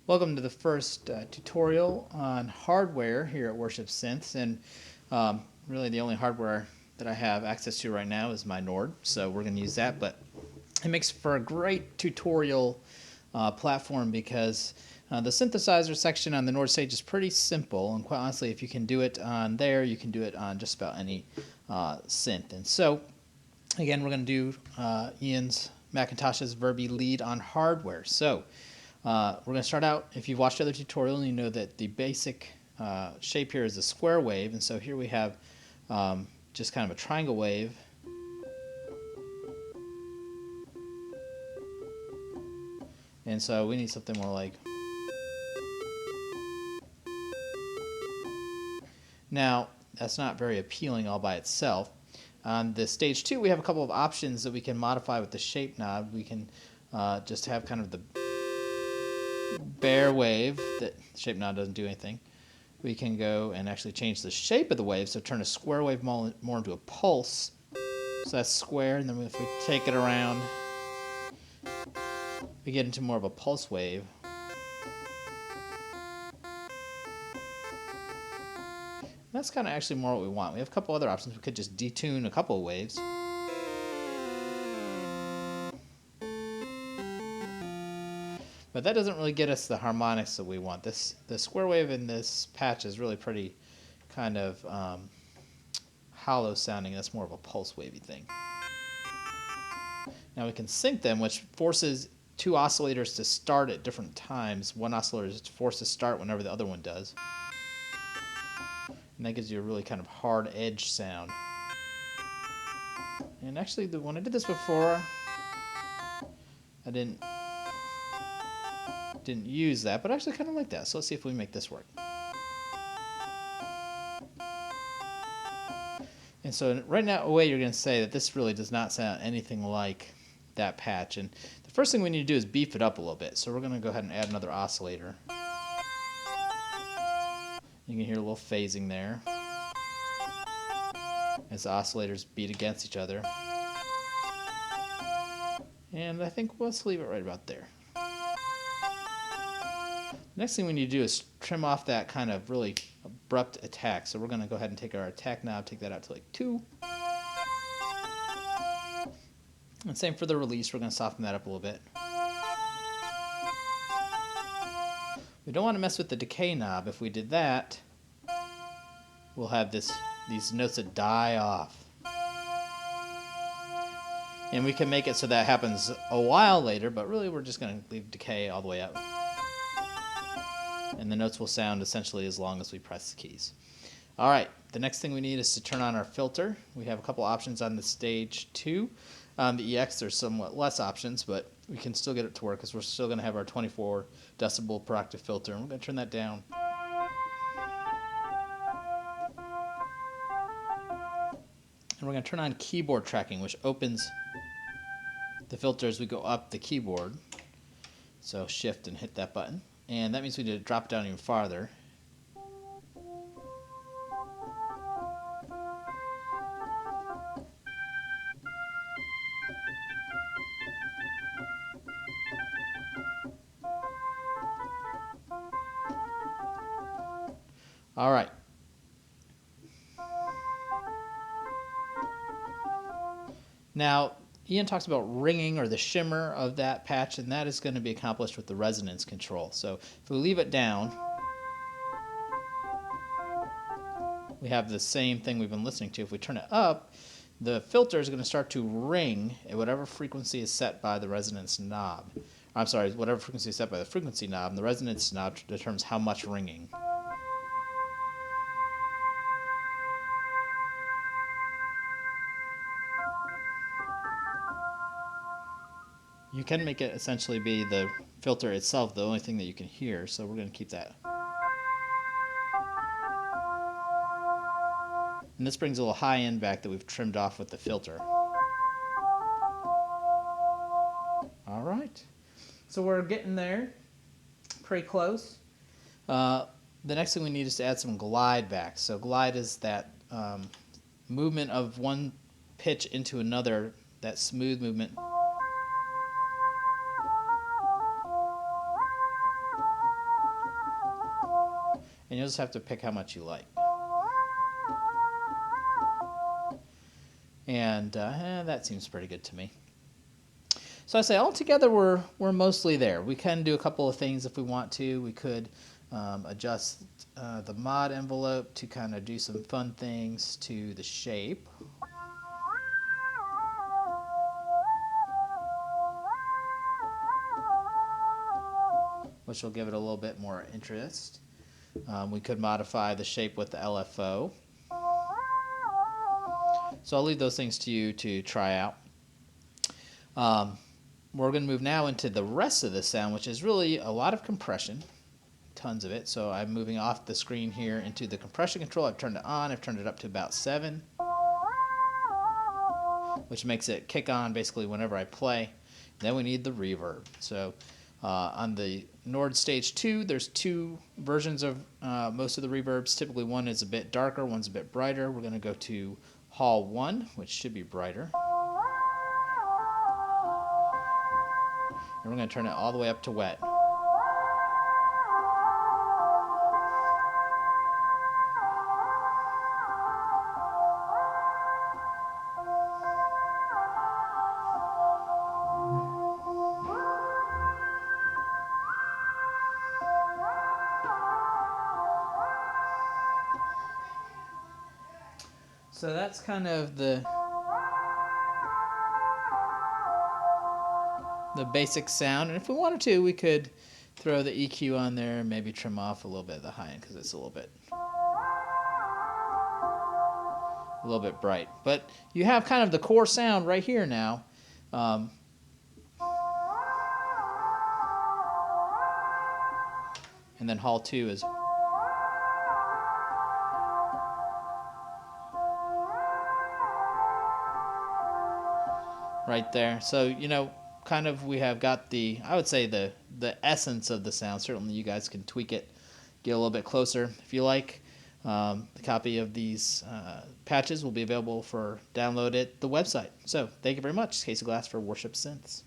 Welcome to the first tutorial on hardware here at Worship Synths, and really the only hardware that I have access to right now is my Nord, so we're going to use that, but it makes for a great tutorial platform because the synthesizer section on the Nord stage is pretty simple, and quite honestly, if you can do it on there, you can do it on just about any synth. And so, again, we're going to do Ian's Macintosh's Verby lead on hardware. So we're going to start out, if you've watched the other tutorial, you know that the basic shape here is a square wave, and so here we have just kind of a triangle wave. And so we need something more like... Now, that's not very appealing all by itself. On the stage 2, we have a couple of options that we can modify with the shape knob. We can just have kind of the bare wave. The shape knob doesn't do anything. We can go and actually change the shape of the wave, so turn a square wave more into a pulse. So that's square, and then if we take it around, we get into more of a pulse wave. That's kind of actually more what we want. We have a couple other options. We could just detune a couple of waves. But that doesn't really get us the harmonics that we want. The square wave in this patch is really pretty kind of hollow sounding. That's more of a pulse wavy thing. Now we can sync them, which forces two oscillators to start at different times. One oscillator is forced to start whenever the other one does. And that gives you a really kind of hard edge sound. And actually, when I did this before, I didn't use that, but I actually kind of like that. So let's see if we make this work. And so right now, away, you're going to say that this really does not sound anything like that patch. And the first thing we need to do is beef it up a little bit. So we're going to go ahead and add another oscillator. You can hear a little phasing there as the oscillators beat against each other. And I think let's leave it right about there. Next thing we need to do is trim off that kind of really abrupt attack. So we're going to go ahead and take our attack knob, take that out to like 2. And same for the release, we're going to soften that up a little bit. We don't want to mess with the decay knob. If we did that, we'll have these notes that die off. And we can make it so that happens a while later, but really we're just going to leave decay all the way up. And the notes will sound essentially as long as we press the keys. All right, the next thing we need is to turn on our filter. We have a couple options on the stage 2. The EX, there's somewhat less options, but we can still get it to work because we're still going to have our 24 decibel per octave filter, and we're going to turn that down. And we're going to turn on keyboard tracking, which opens the filter as we go up the keyboard. So shift and hit that button. And that means we need to drop it down even farther. All right. Now, Ian talks about ringing or the shimmer of that patch, and that is going to be accomplished with the resonance control. So if we leave it down, we have the same thing we've been listening to. If we turn it up, the filter is going to start to ring at whatever frequency is set by the resonance knob. I'm sorry, whatever frequency is set by the frequency knob, and the resonance knob determines how much ringing. You can make it essentially be the filter itself, the only thing that you can hear, so we're going to keep that. And this brings a little high end back that we've trimmed off with the filter. All right. So we're getting there, pretty close. The next thing we need is to add some glide back. So glide is that movement of one pitch into another, that smooth movement. and you'll just have to pick how much you like. And that seems pretty good to me. So I say altogether we're mostly there. We can do a couple of things if we want to. We could adjust the mod envelope to kind of do some fun things to the shape. Which will give it a little bit more interest. We could modify the shape with the LFO. So I'll leave those things to you to try out. We're going to move now into the rest of the sound, which is really a lot of compression, tons of it. So I'm moving off the screen here into the compression control. I've turned it on. I've turned it up to about 7, which makes it kick on basically whenever I play. Then we need the reverb. So on the Nord Stage 2, there's 2 versions of most of the reverbs. Typically one is a bit darker, one's a bit brighter. We're going to go to Hall 1, which should be brighter. And we're going to turn it all the way up to wet. So that's kind of the basic sound, and if we wanted to, we could throw the EQ on there and maybe trim off a little bit of the high end because it's a little bit bright. But you have kind of the core sound right here now. And then Hall 2 is right there. So, you know, kind of we have got the, I would say the essence of the sound. Certainly you guys can tweak it, get a little bit closer if you like. The copy of these patches will be available for download at the website. So thank you very much. It's Casey Glass for Worship Synths.